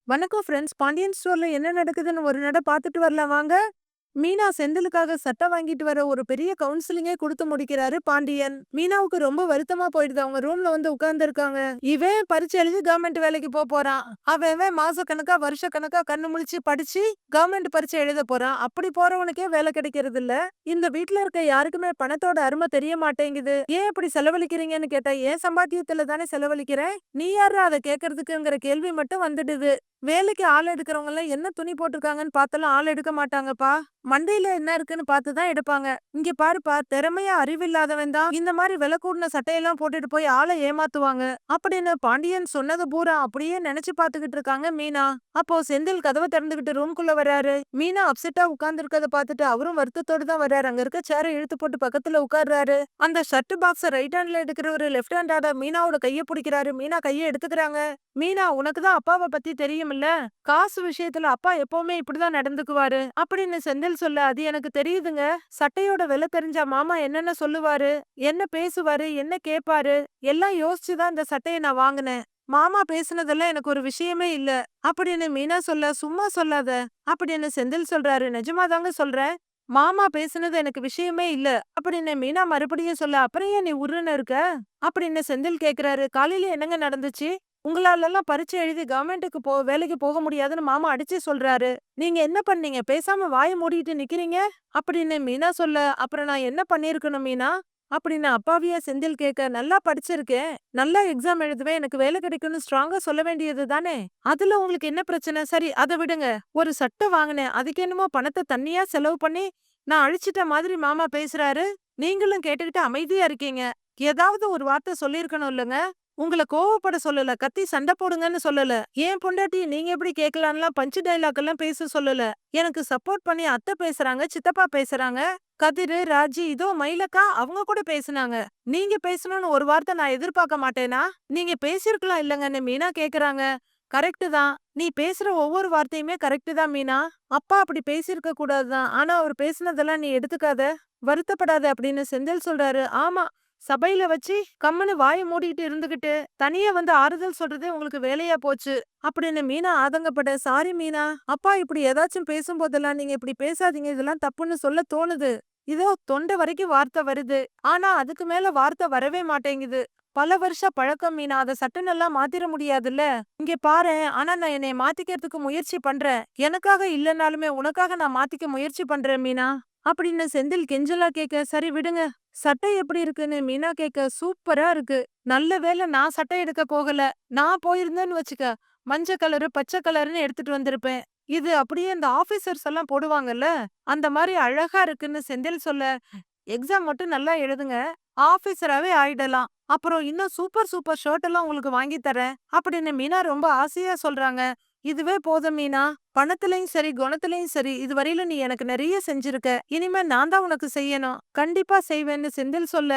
வணக்கம் ஃப்ரெண்ட்ஸ். பாண்டியன் ஸ்டோர்ல என்ன நடக்குதுன்னு ஒரு நட பார்த்துட்டு வரலாம் வாங்க. மீனா செந்திலுக்காக சட்டை வாங்கிட்டு வர ஒரு பெரிய கவுன்சிலிங்கே குடுத்து முடிக்கிறாரு பாண்டியன். மீனாவுக்கு ரொம்ப வருத்தமா போயிடுது. அவங்க ரூம்ல வந்து உட்கார்ந்துருக்காங்க. இவன் பரீட்சை எழுதி கவர்மெண்ட் வேலைக்கு போறான். அவன் மாசக்கணக்கா வருஷக்கணக்கா கண்ணு முழிச்சு படிச்சு கவர்மெண்ட் பரீட்சை எழுத போறான். அப்படி போறவனுக்கே வேலை கிடைக்கிறது இல்ல. இந்த வீட்ல இருக்க யாருக்குமே பணத்தோட அருமை தெரிய மாட்டேங்குது. ஏன் இப்படி செலவழிக்கிறீங்கன்னு கேட்டா, என் சம்பாத்தியத்துல தானே செலவழிக்கிறேன். நீ யாரு அத கேட்கறதுக்குங்கிற கேள்வி மட்டும் வந்துடுது. வேலைக்கு ஆள் எடுக்கிறவங்க எல்லாம் என்ன துணி போட்டிருக்காங்கன்னு பார்த்தாலும் ஆள் எடுக்க மாட்டாங்கப்பா. மண்டையில என்ன இருக்குன்னு பார்த்து தான் எடுப்பாங்க. இங்க பாருப்பா, திறமையா அறிவில்லாதவன் தான் இந்த மாதிரி விலை கூடின சட்டையெல்லாம் போட்டுட்டு போய் ஆளை ஏமாத்துவாங்க அப்படின்னு பாண்டியன் சொன்னது பூரா அப்படியே நினைச்சு பார்த்துக்கிட்டு இருக்காங்க மீனா. அப்போ செந்தில் கதவை திறந்துகிட்டு ரூம்குள்ள வராரு. மீனா அப்செட்டா உட்கார்ந்து இருக்கத பார்த்துட்டு அவரும் வருத்தத்தோடு தான் வர்றாரு. அங்க இருக்க சேரை இழுத்து போட்டு பக்கத்துல உட்கார்றாரு. அந்த ஷர்ட் பாக்ஸ ரைட் ஹேண்ட்ல எடுக்கிறவரு லெஃப்ட் ஹேண்டாட மீனாவோட கைய பிடிக்கிறாரு. மீனா கையை எடுத்துக்கிறாங்க. மீனா, உனக்கு தான் அப்பாவை பத்தி தெரியுமில்ல. காசு விஷயத்துல அப்பா எப்பவுமே இப்படிதான் நடந்துக்குவாரு அப்படின்னு செந்தில் சொல்ல, அது எனக்கு தெரியுதுங்க. சட்டையோட விலை தெரிஞ்சா மாமா என்னென்ன சொல்லுவாரு, என்ன பேசுவாரு, என்ன கேட்பாரு, எல்லாம் யோசிச்சுதான் இந்த சட்டையை நான் வாங்கினேன். மாமா பேசுனதெல்லாம் எனக்கு ஒரு விஷயமே இல்ல அப்படின்னு மீனா சொல்ல, சும்மா சொல்லாத அப்படின்னு செந்தில் சொல்றாரு. நிஜமாதாங்க சொல்றேன். மாமா பேசுனது எனக்கு விஷயமே இல்ல அப்படின்னு மீனா மறுபடியும் சொல்ல, அப்புறம் ஏன் நீ உருன்னு இருக்க அப்படின்னு செந்தில் கேக்குறாரு. காலையில என்னங்க நடந்துச்சு? உங்களாலலாம் பரீட்சை எழுதி கவர்மெண்ட்டுக்கு வேலைக்கு போக முடியாதுன்னு மாமா அடிச்சு சொல்றாரு. நீங்க என்ன பண்ணீங்க? பேசாம வாய மூடிட்டு நிக்கிறீங்க அப்படின்னு மீனா சொல்ல, அப்புறம் நான் என்ன பண்ணிருக்கணும் மீனா அப்படின்னு அப்பாவியா செந்தில் கேட்க, நல்லா படிச்சிருக்கேன், நல்லா எக்ஸாம் எழுதுவேன், எனக்கு வேலை கிடைக்கும்னு ஸ்ட்ராங்கா சொல்ல வேண்டியது தானே. அதுல உங்களுக்கு என்ன பிரச்சனை? சரி அதை விடுங்க. ஒரு சட்டை வாங்கினேன், அதுக்கு என்னமோ பணத்தை தண்ணியா செலவு பண்ணி நான் அழிச்சிட்ட மாதிரி மாமா பேசுறாரு. நீங்களும் கேட்டுக்கிட்டு அமைதியா இருக்கீங்க. ஏதாவது ஒரு வார்த்தை சொல்லிருக்கணும் இல்லங்க. உங்கள கோவப்பட சொல்லல, கத்தி சண்டை போடுங்கன்னு சொல்லல. ஏன் பொண்டாட்டி நீங்க எப்படி கேட்கலான்லாம் பஞ்ச் டயலாக் எல்லாம் பேச சொல்லல. எனக்கு சப்போர்ட் பண்ணி அத்தை பேசுறாங்க, சித்தப்பா பேசுறாங்க, கதிரு, ராஜி, இதோ மயிலக்கா அவங்க கூட பேசுனாங்க. நீங்க பேசணும்னு ஒரு வார்த்தை நான் எதிர்பார்க்க மாட்டேனா? நீங்க பேசிருக்கலாம் இல்லங்கன்னு மீனா கேக்குறாங்க. கரெக்ட் தான். நீ பேசுற ஒவ்வொரு வார்த்தையுமே கரெக்ட் தான் மீனா. அப்பா அப்படி பேசியிருக்க கூடாதுதான். ஆனா அவர் பேசுனதெல்லாம் நீ எடுத்துக்காத, வருத்தப்படாத அப்படின்னு செந்தில் சொல்றாரு. ஆமா, சபையில வச்சு கம்முன்னு வாய மூடிட்டு இருந்துகிட்டு தனியா வந்து ஆறுதல் சொல்றதே உங்களுக்கு வேலையா போச்சு அப்படின்னு மீனா ஆதங்கப்பட, சாரி மீனா, அப்பா இப்படி ஏதாச்சும் பேசும்போதெல்லாம் நீங்க இப்படி பேசாதீங்க, இதெல்லாம் தப்புன்னு சொல்ல தோணுது. இதோ தொண்டை வரைக்கும் வார்த்தை வருது. ஆனா அதுக்கு மேல வார்த்தை வரவே மாட்டேங்குது. பல வருஷ பழக்கம் மீனா, அத சட்டுன்னெல்லாம் மாத்திர முடியாதுல்ல. இங்க பாரேன், ஆனா நான் என்னைய மாத்திக்கிறதுக்கு முயற்சி பண்றேன். எனக்காக இல்லனாலுமே உனக்காக நான் மாத்திக்க முயற்சி பண்றேன் மீனா அப்படின்னு செந்தில் கெஞ்சலா கேட்க, சரி விடுங்க. சட்டை எப்படி இருக்குன்னு மீனா கேட்க, சூப்பரா இருக்கு. நல்ல வேளை நான் சட்டை எடுக்க போகல. நான் போயிருந்தேன்னு வச்சுக்க, மஞ்ச கலரு, பச்சை கலருன்னு எடுத்துட்டு வந்திருப்பேன். இது அப்படியே இந்த ஆபீசர்ஸ் எல்லாம் போடுவாங்கல்ல, அந்த மாதிரி அழகா இருக்குன்னு செந்தில் சொல்ல, எக்ஸாம் மட்டும் நல்லா எழுதுங்க, ஆபீசராவே ஆயிடலாம். அப்புறம் இன்னும் சூப்பர் சூப்பர் ஷர்ட் எல்லாம் உங்களுக்கு வாங்கி தரேன் அப்படின்னு மீனா ரொம்ப ஆசையா சொல்றாங்க. இதுவே போதும் மீனா. பணத்திலயும் சரி, குணத்திலயும் சரி, இதுவரையிலும் நீ எனக்கு நிறைய செஞ்சிருக்க. இனிமே நான் தான் உனக்கு செய்யணும். கண்டிப்பா செய்வேன்னு செந்தில் சொல்ல,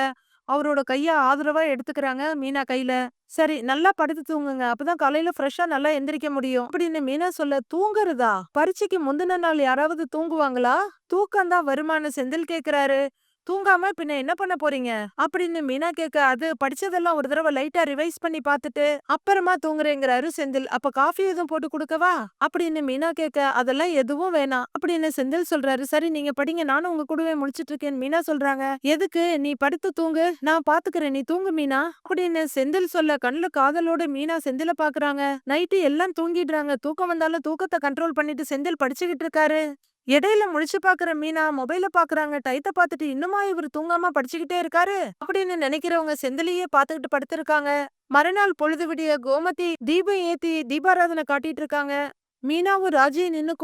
அவரோட கைய ஆதரவா எடுத்துக்கிறாங்க மீனா கையில. சரி, நல்லா படுத்து தூங்குங்க. அப்பதான் காலையில ஃப்ரெஷ்ஷா நல்லா எந்திரிக்க முடியும் அப்படின்னு மீனா சொல்ல, தூங்குறதா? பரீட்சைக்கு முந்தின நாள் யாராவது தூங்குவாங்களா? தூக்கம் தான் வருமான்னு செந்தில் கேக்குறாரு. தூங்காம பின்ன என்ன பண்ண போறீங்க அப்படின்னு மீனா கேட்க, அது படிச்சதெல்லாம் ஒரு தடவை லைட்டா ரிவைஸ் பண்ணி பார்த்துட்டு அப்புறமா தூங்குறேங்கிறாரு செந்தில். அப்ப காஃபி எதுவும் போட்டு கொடுக்கவா அப்படின்னு மீனா கேட்க, அதெல்லாம் எதுவும் வேணாம் அப்படின்னு செந்தில் சொல்றாரு. சரி நீங்க படிங்க, நானும் உங்க கூடவே முடிச்சிட்டு இருக்கேன் மீனா சொல்றாங்க. எதுக்கு? நீ படுத்து தூங்கு, நான் பாத்துக்கிறேன், நீ தூங்கு மீனா அப்படின்னு செந்தில் சொல்ல, கண்ணுல காதலோட மீனா செந்தில பாக்குறாங்க. நைட்டு எல்லாம் தூங்கிடுறாங்க. தூக்கம் வந்தாலும் தூக்கத்தை கண்ட்ரோல் பண்ணிட்டு செந்தில் படிச்சுக்கிட்டு இருக்காரு. இடையில முழிச்சு பாக்குற மீனா மொபைல பாக்குறாங்க. டயத்தை பார்த்துட்டு, இன்னுமா இவர் தூங்காம படிச்சுக்கிட்டே இருக்காரு அப்படின்னு நினைக்கிறவங்க செந்திலையே பாத்துக்கிட்டு படுத்திருக்காங்க. மறுநாள் பொழுது விடிய கோமதி தீபம் ஏத்தி தீபாராதனை காட்டிட்டு இருக்காங்க. மீனாவும் ராஜியும் நின்னு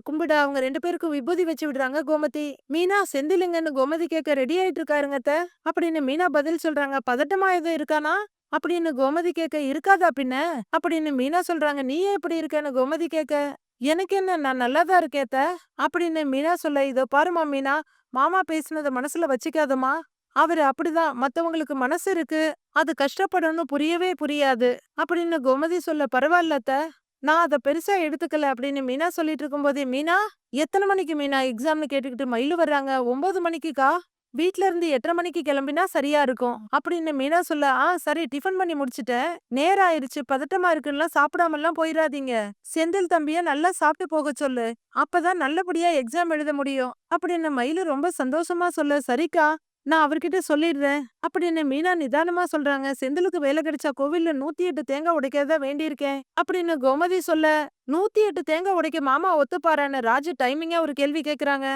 கும்பிட அவங்க ரெண்டு பேருக்கும் விபூதி வச்சு விடுறாங்க கோமதி. மீனா, செந்திலுங்கன்னு கோமதி கேட்க, ரெடி ஆயிட்டு இருக்காருங்க அத்தை அப்படின்னு மீனா பதில் சொல்றாங்க. பதட்டமா எதுவும் இருக்கானா அப்படின்னு கோமதி கேட்க, இருக்காதா பின்ன அப்படின்னு மீனா சொல்றாங்க. நீ ஏன் இப்படி இருக்கன்னு கோமதி கேட்க, எனக்கு என்ன, நான் நல்லாதான் இருக்கேன் அத்தை அப்படின்னு மீனா சொல்ல, இதோ பாருமா மீனா, மாமா பேசுனத மனசுல வச்சுக்காதம்மா. அவரு அப்படிதான், மத்தவங்களுக்கு மனசு இருக்கு, அது கஷ்டப்படணும், புரியவே புரியாது அப்படின்னு கோமதி சொல்ல, பரவாயில்ல அத்தை, நான் அத பெருசா எடுத்துக்கல அப்படின்னு மீனா சொல்லிட்டு இருக்கும்போதே, மீனா, எத்தனை மணிக்கு மீனா எக்ஸாம்னு கேட்டுக்கிட்டு மயிலு வர்றாங்க. 9 மணிக்குக்கா வீட்ல இருந்து 8:30 மணிக்கு கிளம்பினா சரியா இருக்கும் அப்படின்னு மீனா சொல்ல, சரி டிஃபன் பண்ணி முடிச்சுட்டேன். நேரம் ஆயிருச்சு, பதட்டமா இருக்குன்னுலாம் சாப்பிடாமலாம் போயிடாதீங்க. செந்தில் தம்பிய நல்லா சாப்பிட்டு போக சொல்லு. அப்பதான் நல்லபடியா எக்ஸாம் எழுத முடியும் அப்படின்னு மயிலு ரொம்ப சந்தோஷமா சொல்ல, சரிக்கா நான் அவர்கிட்ட சொல்லிடுறேன் அப்படின்னு மீனா நிதானமா சொல்றாங்க. செந்திலுக்கு வேலை கிடைச்சா கோவில்ல 108 தேங்காய் உடைக்கிறதா வேண்டியிருக்கேன் அப்படின்னு கோமதி சொல்ல, 108 தேங்காய் உடைக்க மாமா ஒத்துப்பாரான்னு ராஜு டைமிங்கா ஒரு கேள்வி கேக்குறாங்க.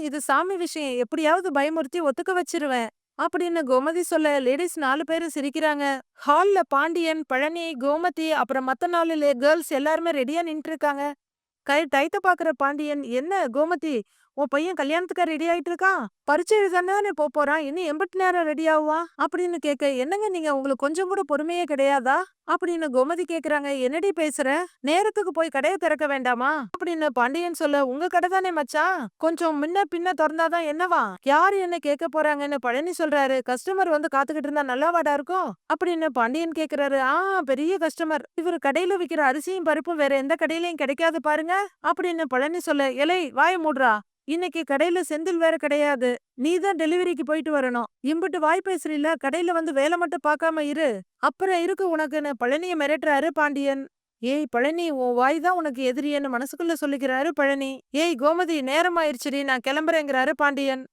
இது சாமி விஷயம், எப்படியாவது பயமுறுத்தி ஒத்துக்க வச்சிருவேன் அப்படின்னு கோமதி சொல்ல, லேடிஸ் 4 பேரும் சிரிக்கிறாங்க. ஹால்ல பாண்டியன், பழனி, கோமதி அப்புறம் மத்த 4 கேர்ள்ஸ் எல்லாருமே ரெடியா நின்னுட்டு இருக்காங்க. டயத்த பாக்குற பாண்டியன், என்ன கோமதி உன் பையன் கல்யாணத்துக்கா ரெடி ஆயிட்டு இருக்கான்? பரீட்சை எழுதானே போறான், இன்னும் எம்பிட்டு நேரம் ரெடி ஆகுவான் அப்படின்னு கேட்க, என்னங்க நீங்க உங்களுக்கு கொஞ்சம் கூட பொறுமையே கிடையாதா அப்படின்னு கோமதி கேக்குறாங்க. என்னடி பேசுற, நேரத்துக்கு போய் கடையை திறக்க வேண்டாமா அப்படின்னு பாண்டியன் சொல்ல, உங்க கடை தானே மச்சான், கொஞ்சம் முன்ன பின்ன திறந்தாதான் என்னவா, யாரு என்ன கேட்க போறாங்கன்னு பழனி சொல்றாரு. கஸ்டமர் வந்து காத்துக்கிட்டு இருந்தா நல்லாவாடா இருக்கும் அப்படின்னு பாண்டியன் கேக்குறாரு. பெரிய கஸ்டமர், இவரு கடையில விக்கிற அரிசியும் பருப்பும் வேற எந்த கடையிலயும் கிடைக்காது பாருங்க அப்படின்னு பழனி சொல்ல, எலை வாய மூடுறா, இன்னைக்கு கடையில செந்தில் வேற கிடையாது, நீதான் டெலிவரிக்கு போயிட்டு வரணும், இம்புட்டு வாய் பேசுறீல, கடையில வந்து வேலை மட்டும் பார்க்காம இரு, அப்புறம் இருக்கு உனக்குன்னு பழனிய மிரட்டுறாரு பாண்டியன். ஏய் பழனி, உன் வாய் தான் உனக்கு எதிரியன்னு மனசுக்குள்ள சொல்லிக்கிறாரு பழனி. ஏய் கோமதி, நேரம் ஆயிருச்சுடி, நான் கிளம்புறேங்கிறாரு பாண்டியன்.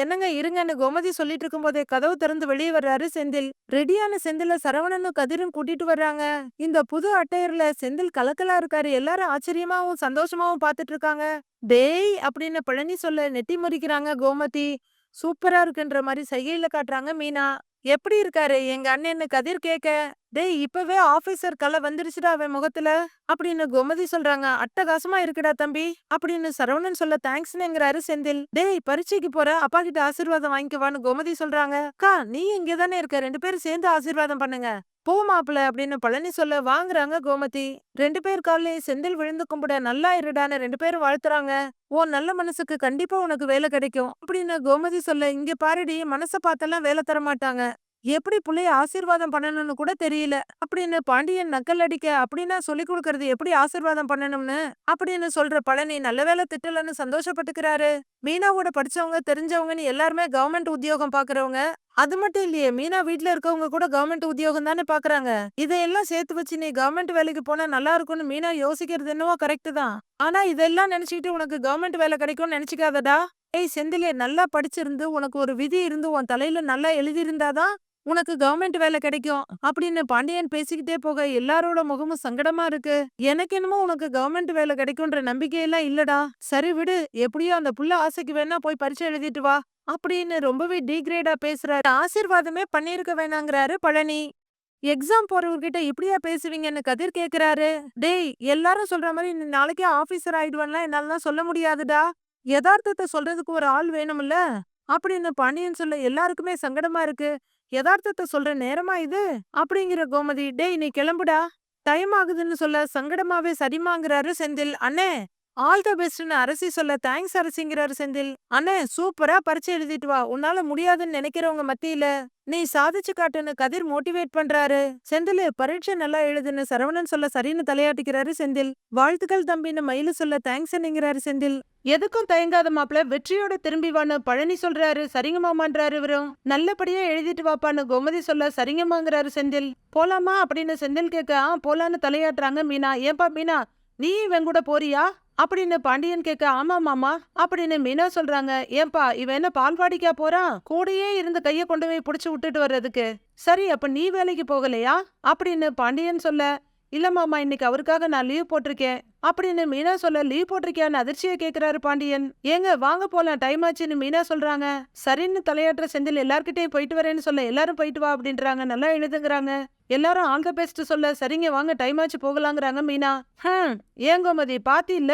என்னங்க இருங்கன்னு கோமதி சொல்லிட்டு இருக்கும் போதே கதவு திறந்து வெளியே வர்றாரு செந்தில். ரெடியான செந்தில சரவணனும் கதிரும் கூட்டிட்டு வர்றாங்க. இந்த புது அட்டையர்ல செந்தில் கலக்கலா இருக்காரு. எல்லாரும் ஆச்சரியமாவும் சந்தோஷமாவும் பாத்துட்டு இருக்காங்க. டேய் அப்படின்னு பழனி சொல்ல நெட்டி முறிக்கிறாங்க கோமதி. சூப்பரா இருக்குன்ற மாதிரி சைகையில காட்டுறாங்க மீனா. எப்படி இருக்காரு எங்க அண்ணன்னு கதிர் கேட்க, டேய் இப்பவே ஆபீசர் கலை வந்துருச்சுடா அவன் முகத்துல அப்படின்னு கோமதி சொல்றாங்க. அட்டகாசமா இருக்குடா தம்பி அப்படின்னு சரவணன் சொல்ல, தேங்க்ஸ்ங்கிறாரு செந்தில். டேய் பரீட்சைக்கு போற, அப்பா கிட்ட ஆசீர்வாதம் வாங்கிக்குவான்னு கோமதி சொல்றாங்க. அக்கா நீ இங்கதானே இருக்க, 2 பேரும் சேர்ந்து ஆசீர்வாதம் பண்ணுங்க, போ மாப்பிள அப்படின்னு பழனி சொல்ல, வாங்குறாங்க கோமதி. 2 பேர் காலையும் செந்தில் விழுந்து கும்பிட, நல்லா இருடான்னு 2 பேரும் வாழ்த்துறாங்க. ஓ நல்ல மனசுக்கு கண்டிப்பா உனக்கு வேலை கிடைக்கும் அப்படின்னு கோமதி சொல்ல, இங்க பாருடி, மனச பார்த்தெல்லாம் வேலை தர மாட்டாங்க, எப்படி புள்ளைய ஆசீர்வாதம் பண்ணணும்னு கூட தெரியல அப்படின்னு பாண்டியன் நக்கல் அடிக்க, அப்படின்னா சொல்லி கொடுக்கறது எப்படி ஆசீர்வாதம் பண்ணணும்னு அப்படின்னு சொல்ற பழனி நல்ல வேலை திட்டலன்னு சந்தோஷப்பட்டுக்கிறாரு. மீனாவோட படிச்சவங்க தெரிஞ்சவங்கன்னு எல்லாருமே கவர்மெண்ட் உத்தியோகம் பாக்குறவங்க. அது மட்டும் இல்லையே, மீனா வீட்ல இருக்கவங்க கூட கவர்மெண்ட் உத்தியோகம் தானே பாக்குறாங்க. இதையெல்லாம் சேர்த்து வச்சு நீ கவர்மெண்ட் வேலைக்கு போனா நல்லா இருக்கும்னு மீனா யோசிக்கிறது என்னவோ கரெக்ட் தான். ஆனா இதெல்லாம் நினைச்சுக்கிட்டு உனக்கு கவர்மெண்ட் வேலை கிடைக்கும்னு நினைச்சுக்காதடா. ஏய் செந்திலே, நல்லா படிச்சிருந்து உனக்கு ஒரு விதி இருந்து உன் தலையில நல்லா எழுதியிருந்தாதான் உனக்கு கவர்மெண்ட் வேலை கிடைக்கும் அப்படின்னு பாண்டியன் பேசிக்கிட்டே போக, எல்லாரோட முகமும் சங்கடமா இருக்கு. எனக்கு என்னமோ உனக்கு கவர்மெண்ட் வேலை கிடைக்கும்ன்ற நம்பிக்கையெல்லாம் இல்லடா. சரி விடு, எப்படியோ அந்த புள்ள ஆசைக்கு வேணா போய் பரீட்சை எழுதிட்டு வா அப்படின்னு ரொம்பவே டீக்ரேடா பேசுறாரு. ஆசீர்வாதமே பண்ணிருக்க வேணாங்கிறாரு பழனி. எக்ஸாம் போறவர்கிட்ட இப்படியா பேசுவீங்கன்னு கதிர் கேக்குறாரு. டேய் எல்லாரும் சொல்ற மாதிரி நீ நாளைக்கே ஆபீசர் ஆயிடுவான்லாம் என்னாலலாம் சொல்ல முடியாதுடா, யதார்த்தத்தை சொல்றதுக்கு ஒரு ஆள் வேணும்ல அப்படின்னு பாண்டியன் சொல்ல, எல்லாருக்குமே சங்கடமா இருக்கு. யதார்த்தத்தை சொல்ற நேரமா இது அப்படிங்கிற கோமதி, டேய் நீ கிளம்புடா, டைம் ஆகுதுன்னு சொல்ல, சங்கடமாவே சரிமாங்கிறாரு செந்தில். அண்ணே ஆல் த பெஸ்ட்னு அரசி சொல்ல, தேங்க்ஸ் அரசிங்கிறாரு செந்தில். அண்ணே சூப்பரா பரீட்சை எழுதிட்டு வா, உன்னால முடியாதுன்னு நினைக்கிறவங்க மத்தியில நீ சாதிச்சு காட்டுன்னு கதிர் மோட்டிவேட் பண்றாரு. செந்தில் பரீட்சை நல்லா எழுதுன்னு சரவணன் சொல்ல, சரின்னு தலையாட்டிக்கிறாரு செந்தில். வாழ்த்துக்கள் தம்பின்னு மயிலு சொல்ல, தேங்க்ஸ்ங்கிறாரு செந்தில். எதுக்கும் தயங்காத மாப்பிள, வெற்றியோட திரும்பி வான்னு பழனி சொல்றாரு. சரிங்க மாமான்றாரு இவரும். நல்லபடியா எழுதிட்டு வாப்பான்னு கோமதி சொல்ல, சரிங்கம்மாங்கிறாரு செந்தில். போலாமா அப்படின்னு செந்தில் கேட்க, போலான்னு தலையாட்டுறாங்க மீனா. ஏன்பா மீனா, நீ இவன் கூட போறியா அப்படின்னு பாண்டியன் கேட்க, ஆமா மாமா அப்படின்னு மீனா சொல்றாங்க. ஏன்பா இவன் என்ன பால்வாடிக்கா போறான், கூடயே இருந்து கைய கொண்டு போய் புடிச்சு விட்டுட்டு வர்றதுக்கு, சரி அப்ப நீ வேலைக்கு போகலையா அப்படின்னு பாண்டியன் சொல்ல, இல்ல மாமா இன்னைக்கு அவருக்காக நான் லீவ் போட்டிருக்கேன் அப்படின்னு மீனா சொல்ல, லீவ் போட்டிருக்கியான்னு அதிர்ச்சியா கேக்குறாரு பாண்டியன். ஏங்க வாங்க போலாம், டைம் ஆச்சுன்னு மீனா சொல்றாங்க. சரின்னு தலையாட்டுற செந்தில் எல்லார்கிட்டையும் போயிட்டு வரேன்னு சொல்ல, எல்லாரும் போயிட்டு வா அப்படின்றாங்க. நல்லா எழுதுங்கிறாங்க. எல்லாரும் ஆல் த பெஸ்ட் சொல்ல, சரிங்க வாங்க டைம் ஆச்சு போகலாங்கிறாங்க மீனா. ஏன் கோமதி பாத்தி இல்ல,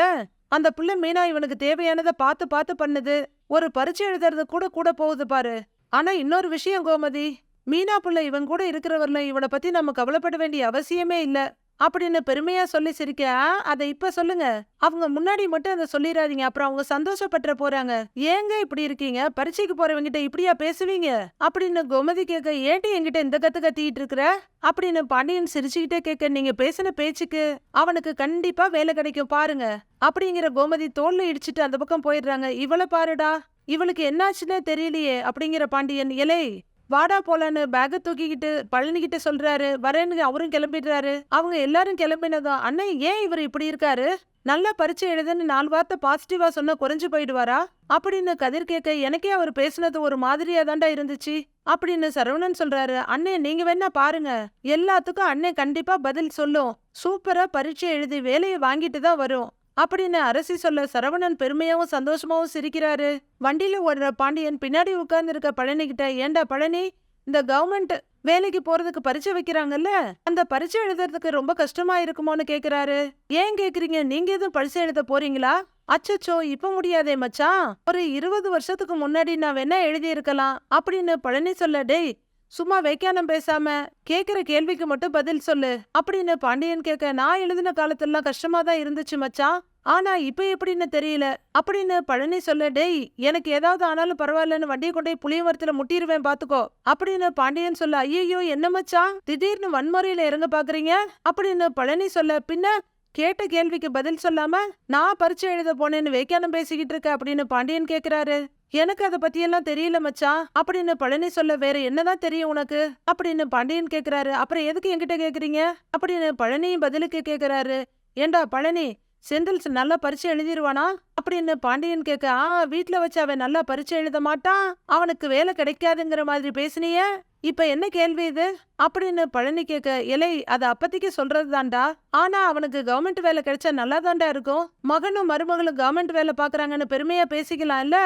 அந்த புள்ள மீனா இவனுக்கு தேவையானதை பார்த்து பார்த்து பண்ணுது, ஒரு பரீட்சை எழுதுறது கூட கூட போகுது பாரு. ஆனா இன்னொரு விஷயம் கோமதி, மீனா புள்ள இவன் கூட இருக்கிறவர்ல இவனை பத்தி நம்ம கவலைப்பட வேண்டிய அவசியமே இல்ல அப்படின்னு பெருமையா சொல்லி சிரிக்க, அதை இப்ப சொல்லுங்க, அவங்க முன்னாடி மட்டும் அதை சொல்லிடாதீங்க, அப்புறம் அவங்க சந்தோஷப்பட்டுற போறாங்க. ஏங்க இப்படி இருக்கீங்க, பரீட்சைக்கு போறவங்கிட்ட இப்படியா பேசுவீங்க அப்படின்னு கோமதி கேட்க, ஏன்டி என்கிட்ட இந்த கத்து கத்திட்டு இருக்கிற அப்படின்னு பாண்டியன் சிரிச்சுக்கிட்டே கேட்க, நீங்க பேசின பேச்சுக்கு அவனுக்கு கண்டிப்பா வேலை கிடைக்கும் பாருங்க அப்படிங்கிற கோமதி தோல்ல இடிச்சிட்டு அந்த பக்கம் போயிடுறாங்க. இவளை பாருடா, இவளுக்கு என்னாச்சுன்னே தெரியலையே அப்படிங்கிற பாண்டியன், எலே வாடா போலான்னு பேக தூக்கிக்கிட்டு பழனிக்கிட்ட சொல்றாரு. வரேன்னு அவரும் கிளம்பிடுறாரு. அவங்க எல்லாரும் கிளம்பினதும், அண்ணன் ஏன் இவர் இப்படி இருக்காரு? நல்லா பரீட்சை எழுதுன்னு 4 வார்த்தை பாசிட்டிவா சொன்னா குறைஞ்சு போயிடுவாரா அப்படின்னு கதிர் கேட்க, எனக்கே அவர் பேசுனது ஒரு மாதிரியா தாண்டா இருந்துச்சு அப்படின்னு சரவணன் சொல்றாரு. அண்ணே நீங்க வேணா பாருங்க, எல்லாத்துக்கும் அண்ணே கண்டிப்பா பதில் சொல்லும். சூப்பரா பரீட்சை எழுதி வேலையை வாங்கிட்டு தான் வரும் அப்படின்னு அரசி சொல்ல சரவணன் பெருமையாவும் சந்தோஷமாவும் சிரிக்கிறாரு. வண்டியில ஓடுற பாண்டியன் பின்னாடி உட்கார்ந்து இருக்க பழனி கிட்ட, ஏண்டா பழனி, இந்த கவர்மெண்ட் வேலைக்கு போறதுக்கு பரீட்சை வைக்கிறாங்கல்ல, அந்த பரீட்சை எழுதுறதுக்கு ரொம்ப கஷ்டமா இருக்குமோன்னு கேக்குறாரு. ஏன் கேக்குறீங்க, நீங்க எதுவும் பரீட்சை எழுத போறீங்களா? அச்சச்சோ இப்ப முடியாதே மச்சான், ஒரு 20 வருஷத்துக்கு முன்னாடி நான் வேணா எழுதி இருக்கலாம் அப்படின்னு பழனி சொல்ல, டேய் சும்மா வைக்கானம் பேசாம கேக்குற கேள்விக்கு மட்டும் பதில் சொல்லு அப்படின்னு பாண்டியன் கேட்க, நான் எழுதின காலத்தெல்லாம் கஷ்டமா தான் இருந்துச்சு மச்சான், ஆனா இப்ப எப்படின்னு தெரியல அப்படின்னு பழனி சொல்ல, டேய் எனக்கு ஏதாவது ஆனாலும் பரவாயில்லன்னு வண்டியை கொண்டே புளியமரத்துல முட்டிடுவேன் பாத்துக்கோ அப்படின்னு பாண்டியன் சொல்ல, ஐயோ என்ன மச்சான் திடீர்னு வன்முறையில இறங்க பாக்குறீங்க அப்படின்னு பழனி சொல்ல, பின்ன கேட்ட கேள்விக்கு பதில் சொல்லாம நான் பரீட்சை எழுத போனேன்னு வேக்கானம் பேசிக்கிட்டு இருக்க அப்படின்னு பாண்டியன் கேக்குறாரு. எனக்கு அதை பத்தியெல்லாம் தெரியல மச்சான் அப்படின்னு பழனி சொல்ல, வேற என்னதான் தெரியும் உனக்கு அப்படின்னு பாண்டியன் கேக்குறாரு. அப்புறம் எதுக்கு என்கிட்ட கேக்குறீங்க அப்படின்னு பழனியும் பதிலுக்கு கேக்குறாரு. ஏண்டா பழனி, செந்தில் நல்லா பரீட்சை எழுதிருவானா அப்படின்னு பாண்டியன் கேட்க, வீட்டுல வச்சு அவன் நல்லா பரீட்சை எழுத மாட்டான், அவனுக்கு வேலை கிடைக்காதுங்கிற மாதிரி பேசினிய, இப்ப என்ன கேள்வி இது அப்படின்னு பழனி கேட்க, இலை அது அப்பத்திக்கு சொல்றது தான்டா, ஆனா அவனுக்கு கவர்மெண்ட் வேலை கிடைச்சா நல்லா தாண்டா இருக்கும், மகனும் மருமகளும் கவர்மெண்ட் வேலை பாக்குறாங்கன்னு பெருமையா பேசிக்கலாம் இல்ல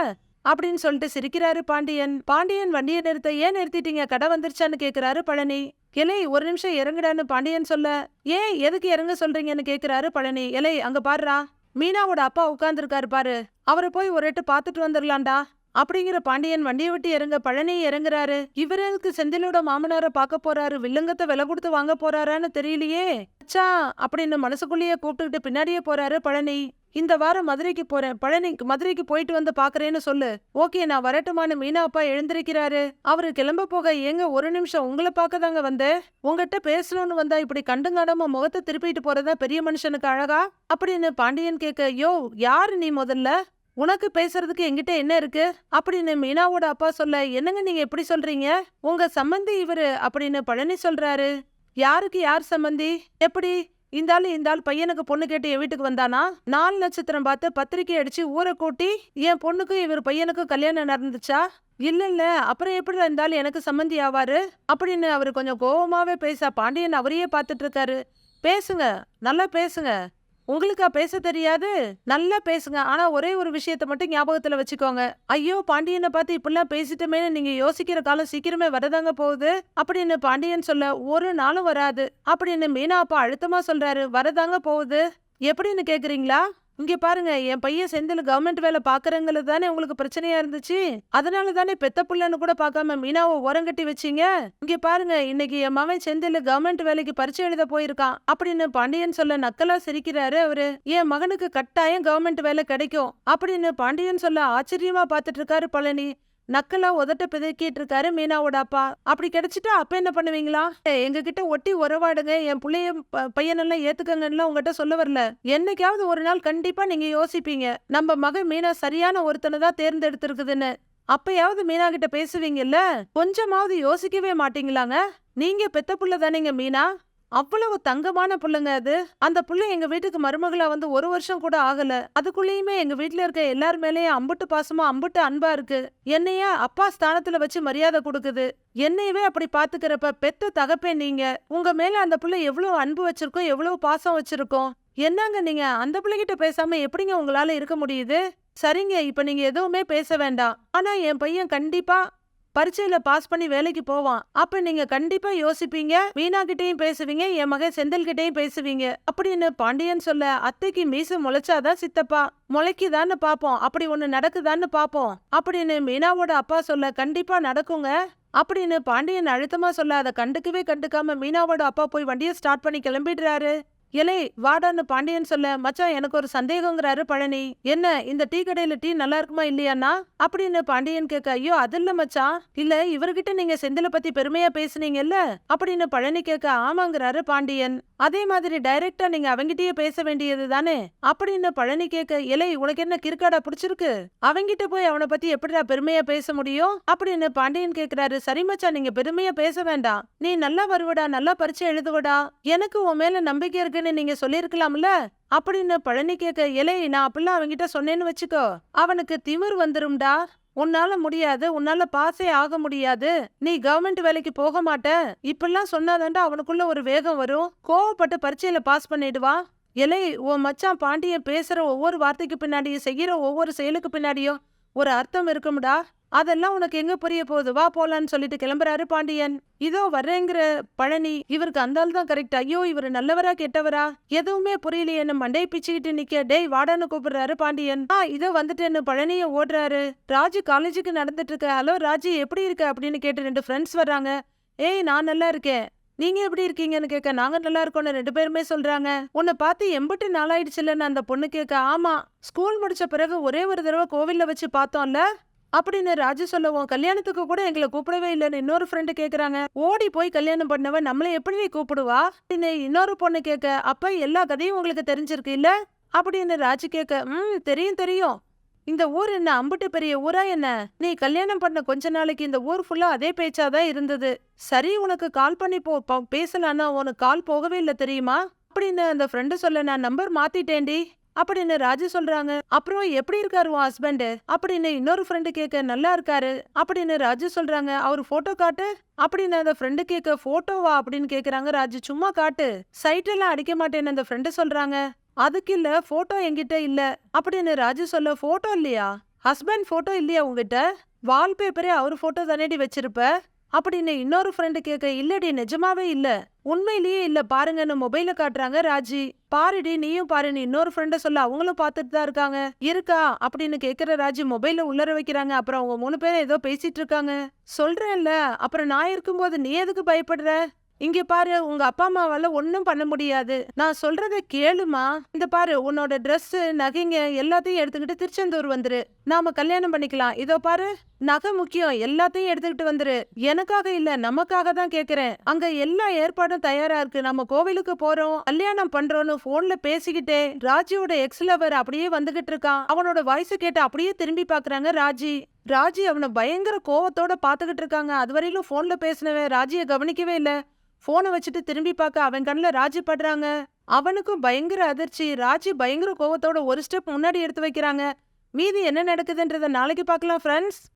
அப்படின்னு சொல்லிட்டு சிரிக்கிறாரு பாண்டியன். பாண்டியன் வண்டியை நிறுத்த, ஏன் நிறுத்திட்டீங்க, கடை வந்துருச்சான்னு கேக்குறாரு பழனி. இலை ஒரு நிமிஷம் இறங்குடான்னு பாண்டியன் சொல்ல, ஏன் எதுக்கு இறங்க சொல்றீங்கன்னு கேக்குறாரு பழனி. இலை அங்க பாருடா, மீனாவோட அப்பா உட்கார்ந்துருக்காரு பாரு, அவரை போய் ஒரு எட்டு பாத்துட்டு வந்துடலாம்டா அப்படிங்கிற பாண்டியன் வண்டியை விட்டு இறங்க பழனி இறங்குறாரு. இவருக்கு செந்திலோட மாமனார பாக்க போறாரு, வில்லங்கத்தை விலை கொடுத்து வாங்க போறாரான்னு தெரியலையே அச்சா அப்படின்னு மனசுக்குள்ளேயே கூப்பிட்டுக்கிட்டு பின்னாடியே போறாரு பழனி. இந்த வாரம் மதுரைக்கு போறேன், பழனி மதுரைக்கு போயிட்டு வந்து பாக்குறேன்னு சொல்லு. ஓகே நான் வரட்டுமான்னு மீனா அப்பா எழுந்திருக்கிறாரு. அவரு கிளம்ப போக, ஏங்க ஒரு நிமிஷம் உங்களை பார்க்க தாங்க வந்தேன், உங்ககிட்ட பேசணும்னு வந்தா இப்படி கண்டுங்காடாம முகத்தை திருப்பிட்டு போறதா பெரிய மனுஷனுக்கு அழகா அப்படின்னு பாண்டியன் கேட்க, யோ யாரு நீ, முதல்ல உனக்கு பேசுறதுக்கு என்கிட்ட என்ன இருக்கு அப்படின்னு மீனாவோட அப்பா சொல்ல, என்னங்க நீங்க எப்படி சொல்றீங்க, உங்க சம்பந்தி இவரு அப்படின்னு பழனி சொல்றாரு. யாருக்கு யார் சம்பந்தி, எப்படி இந்த ஆள் பையனுக்கு பொண்ணு கேட்டு என் வீட்டுக்கு வந்தானா, 4 நட்சத்திரம் பார்த்து பத்திரிக்கை அடிச்சு ஊரை கூட்டி என் பொண்ணுக்கும் இவர் பையனுக்கும் கல்யாணம் நடந்துச்சா, இல்ல அப்புறம் எப்படி இந்த ஆள் எனக்கு சம்பந்தி ஆவாரு அப்படின்னு அவரு கொஞ்சம் கோவமாவே பேச, பாண்டியன் அவரையே பார்த்துட்டு இருக்காரு. பேசுங்க, நல்லா பேசுங்க, உங்களுக்கா பேச தெரியாது, நல்லா பேசுங்க, ஆனா ஒரே ஒரு விஷயத்த மட்டும் ஞாபகத்துல வச்சுக்கோங்க, ஐயோ பாண்டியனை பார்த்து இப்படிலாம் பேசிட்டுமே நீங்க யோசிக்கிற காலம் சீக்கிரமே வரதாங்க போகுது அப்படின்னு பாண்டியன் சொல்ல, ஒரு நாளும் வராது அப்படின்னு மீனா அப்பா அழுத்தமா சொல்றாரு. வரதாங்க போகுது எப்படின்னு கேக்குறீங்களா, இங்க பாருங்க, என் பையன் செந்தில் கவர்மெண்ட் வேலை பாக்குறங்கிறது தானே உங்களுக்கு பிரச்சனையா இருந்துச்சு, அதனால தானே பெத்த புள்ளன்னு கூட பாக்காம மீனாவை ஓரங்கட்டி வச்சீங்க, இங்க பாருங்க இன்னைக்கு என் மகன் செந்தில் கவர்மெண்ட் வேலைக்கு பரீட்சை எழுத போயிருக்கான் அப்படின்னு பாண்டியன் சொல்ல நக்கலா சிரிக்கிறாரு அவரு. என் மகனுக்கு கட்டாயம் கவர்மெண்ட் வேலை கிடைக்கும் அப்படின்னு பாண்டியன் சொல்ல ஆச்சரியமா பாத்துட்டு இருக்காரு பழனி. நக்கலா உதட்ட பிதக்கிட்டு இருக்காரு மீனாவோட அப்பா. அப்படி கிடைச்சிட்டா அப்ப என்ன பண்ணுவீங்களா, எங்க கிட்ட ஒட்டி உறவாடுங்க, என் பிள்ளைய பையனெல்லாம் ஏத்துக்கங்கன்னு உங்ககிட்ட சொல்ல வரல, என்னைக்காவது ஒரு நாள் கண்டிப்பா நீங்க யோசிப்பீங்க நம்ம மகன் மீனா சரியான ஒருத்தனை தான் தேர்ந்தெடுத்திருக்குதுன்னு, அப்பயாவது மீனா கிட்ட பேசுவீங்கல்ல, கொஞ்சமாவது யோசிக்கவே மாட்டீங்களாங்க, நீங்க பெத்த புள்ள தானேங்க மீனா, அவ்வளவு தங்கமான புள்ளைங்க அது, அந்த புள்ள எங்க வீட்டுக்கு மருமகளா வந்து 1 வருஷம் கூட ஆகல, அதுக்குள்ளேயுமே எங்க வீட்டுல இருக்க எல்லார் மேலேயும் அம்புட்டு பாசமா அம்புட்டு அன்பா இருக்கு, என்னைய அப்பா ஸ்தானத்துல வச்சு மரியாதை கொடுக்குது, என்னையவே அப்படி பாத்துக்கிறப்ப பெத்த தகப்பே நீங்க, உங்க மேல அந்த புள்ள எவ்வளவு அன்பு வச்சிருக்கோம், எவ்வளவு பாசம் வச்சிருக்கோம், என்னங்க நீங்க அந்த பிள்ளைகிட்ட பேசாம எப்படிங்க உங்களால இருக்க முடியுது, சரிங்க இப்ப நீங்க எதுவுமே பேச வேண்டாம், ஆனா என் பையன் கண்டிப்பா பரீட்சையில பாஸ் பண்ணி வேலைக்கு போவான், அப்ப நீங்க கண்டிப்பா யோசிப்பீங்க, மீனா கிட்டையும் பேசுவீங்க, என் மகன் செந்தில் கிட்டையும் பேசுவீங்க அப்படின்னு பாண்டியன் சொல்ல, அத்தைக்கு மீச முளைச்சாதான் சித்தப்பா, முளைக்குதான்னு பாப்போம், அப்படி ஒண்ணு நடக்குதான்னு பாப்போம் அப்படின்னு மீனாவோட அப்பா சொல்ல, கண்டிப்பா நடக்குங்க அப்படின்னு பாண்டியன் அழுத்தமா சொல்ல, அதை கண்டுக்கவே கண்டுக்காம மீனாவோட அப்பா போய் வண்டியை ஸ்டார்ட் பண்ணி கிளம்பிடுறாரு. இலை வாடான்னு பாண்டியன் சொல்ல, மச்சான் எனக்கு ஒரு சந்தேகங்கிறாரு பழனி. என்ன இந்த டீ கடையில டீ நல்லா இருக்குமா இல்லையாண்ணா அப்படின்னு பாண்டியன் கேட்க, ஐயோ அது இல்ல மச்சான், இல்ல இவர்கிட்ட நீங்க செந்தில பத்தி பெருமையா பேசுனீங்கல்ல அப்படின்னு பழனி கேட்க, ஆமாங்கிறாரு பாண்டியன். அதே மாதிரி டைரக்டா நீங்க அவங்கிட்டயே பேச வேண்டியது தானே அப்படின்னு பழனி கேட்க, இலை உனக்கு என்ன கிறுக்காடா புடிச்சிருக்கு, அவங்கிட்ட போய் அவனை பத்தி எப்படிடா பெருமையா பேச முடியும் அப்படின்னு பாண்டியன் கேக்குறாரு. சரி மச்சான் நீங்க பெருமையா பேச வேண்டாம், நீ நல்லா வருவடா, நல்லா பரிச்சை எழுதுவடா, எனக்கு உன் மேல நம்பிக்கை இருக்குன்னு நீங்க சொல்லிருக்கலாம்ல அப்படின்னு பழனி கேட்க, இலை நான் அப்படிலாம் அவங்கிட்ட சொன்னேன்னு வச்சுக்கோ, அவனுக்கு திமிர் வந்துரும்டா, உன்னால முடியாது, உன்னால பாஸே ஆக முடியாது, நீ கவர்மெண்ட் வேலைக்கு போக மாட்ட, இப்பெல்லாம் சொன்னாதாண்டா அவனுக்குள்ள ஒரு வேகம் வரும், கோவப்பட்டு பரீட்சையில பாஸ் பண்ணிடுவான். இலை உன் மச்சான் பாண்டியன் பேசுற ஒவ்வொரு வார்த்தைக்கு பின்னாடியும் செய்யற ஒவ்வொரு செயலுக்கு பின்னாடியும் ஒரு அர்த்தம் இருக்கும்டா, அதெல்லாம் உனக்கு எங்க புரிய போகுது, வா போலான்னு சொல்லிட்டு கிளம்புறாரு பாண்டியன். இதோ வர்றேங்கிற பழனி, இவருக்கு அந்த ஆள் தான் கரெக்ட், ஐயோ இவரு நல்லவரா கெட்டவரா எதுவுமே புரியலையேன்னு மண்டையை பிச்சுக்கிட்டு நிக்க, டேய் வாடான்னு கூப்பிடுறாரு பாண்டியன். இதோ வந்துட்டேன்னு பழனிய ஓடுறாரு. ராஜு காலேஜுக்கு நடந்துட்டு இருக்க, ஹலோ ராஜு எப்படி இருக்க அப்படின்னு கேட்டு 2 ஃப்ரெண்ட்ஸ் வர்றாங்க. ஏய் நான் நல்லா இருக்கேன், நீங்க எப்படி இருக்கீங்கன்னு கேட்க, நாங்க நல்லா இருக்கோம்னு 2 பேருமே சொல்றாங்க. உன்னை பார்த்து எம்பிட்டு நாளாயிடுச்சுல்லன்னு அந்த பொண்ணு கேட்க, ஆமா ஸ்கூல் முடிச்ச பிறகு ஒரே ஒரு தடவை கோவில்ல வச்சு பார்த்தோம்ல அப்படின்னு ராஜு சொல்லவும், கல்யாணத்துக்கு கூட எங்களை கூப்பிடவே இல்லைன்னு இன்னொரு ஃப்ரெண்டு கேக்குறாங்க. ஓடி போய் கல்யாணம் பண்ணவ நம்மள எப்படி கூப்பிடுவா அப்படின்னு இன்னொரு பொண்ணு கேட்க, அப்ப எல்லா கதையும் உங்களுக்கு தெரிஞ்சிருக்கு இல்ல அப்படின்னு ராஜு கேட்க, தெரியும் தெரியும், இந்த ஊர் என்ன அம்புட்டு பெரிய ஊரா என்ன, நீ கல்யாணம் பண்ண கொஞ்ச நாளைக்கு இந்த ஊர் ஃபுல்லா அதே பேச்சாதான் இருந்தது, சரி உனக்கு கால் பண்ணி பேசலான்னா உனக்கு கால் போகவே இல்லை தெரியுமா அப்படின்னு அந்த ஃப்ரெண்டு சொல்ல, நான் நம்பர் மாத்திட்டேன்டி அப்படின்னு ராஜு சொல்றாங்க. அப்புறம் எப்படி இருக்காரு உன் ஹஸ்பண்ட் அப்படின்னு இன்னொரு ஃப்ரெண்டு கேட்க, நல்லா இருக்காரு அப்படின்னு ராஜு சொல்றாங்க. அவர் போட்டோ காட்டு அப்படின்னு அந்த ஃப்ரெண்டு கேட்க, போட்டோவா அப்படின்னு கேக்குறாங்க ராஜு. சும்மா காட்டு, சைட் எல்லாம் அடிக்க மாட்டேன்னு அந்த ஃப்ரெண்டு சொல்றாங்க. அதுக்கு இல்ல போட்டோ என்கிட்ட இல்ல அப்படின்னு ராஜு சொல்ல, போட்டோ இல்லையா, ஹஸ்பண்ட் போட்டோ இல்லையா உங்ககிட்ட, வால்பேப்பரே அவர் போட்டோ தானேடி வச்சிருப்ப அப்படின்னு இன்னொரு ஃப்ரெண்டு கேட்க, இல்லடி நிஜமாவே இல்ல, உண்மையிலேயே இல்ல பாருங்கன்னு மொபைல காட்டுறாங்க ராஜி. பாருடி நீயும் பாருன்னு இன்னொரு ஃப்ரெண்ட சொல்ல, அவங்களும் பாத்துட்டு தான் இருக்காங்க. இருக்கா அப்படின்னு கேக்குற ராஜி மொபைல உள்ளர வைக்கிறாங்க. அப்புறம் அவங்க 3 பேரும் ஏதோ பேசிட்டு இருக்காங்க. சொல்றேன்ல அப்புறம் நான் இருக்கும்போது நீ எதுக்கு பயப்படுற, இங்க பாரு உங்க அப்பா அம்மாவால ஒன்னும் பண்ண முடியாது, நான் சொல்றத கேளுமா, இந்த பாரு உன்னோட ட்ரெஸ் நகைங்க எல்லாத்தையும் எடுத்துக்கிட்டு திருச்செந்தூர் வந்துரு, நாம கல்யாணம் பண்ணிக்கலாம், இதோ பாரு நகை முக்கியம், எல்லாத்தையும் எடுத்துக்கிட்டு வந்துரு, எனக்காக இல்ல நமக்காக தான் கேக்குறேன், அங்க எல்லா ஏற்பாடும் தயாரா இருக்கு, நம்ம கோவிலுக்கு போறோம் கல்யாணம் பண்றோம்னு போன்ல பேசிக்கிட்டே ராஜியோட எக்ஸ் லவர் அப்படியே வந்துகிட்டு இருக்கான். அவனோட வாய்ஸ் கேட்டு அப்படியே திரும்பி பாக்குறாங்க ராஜி. ராஜி அவனை பயங்கர கோவத்தோட பாத்துக்கிட்டு இருக்காங்க. அதுவரையிலும் போன்ல பேசினவன் ராஜிய கவனிக்கவே இல்ல. போனை வச்சுட்டு திரும்பி பார்க்க அவன் கண்ணில் ராஜி படுறாங்க. அவனுக்கும் பயங்கர அதிர்ச்சி. ராஜி பயங்கர கோவத்தோட ஒரு ஸ்டெப் முன்னாடி எடுத்து வைக்கிறாங்க. மீதி என்ன நடக்குதுன்றத நாளைக்கு பார்க்கலாம் ஃப்ரெண்ட்ஸ்.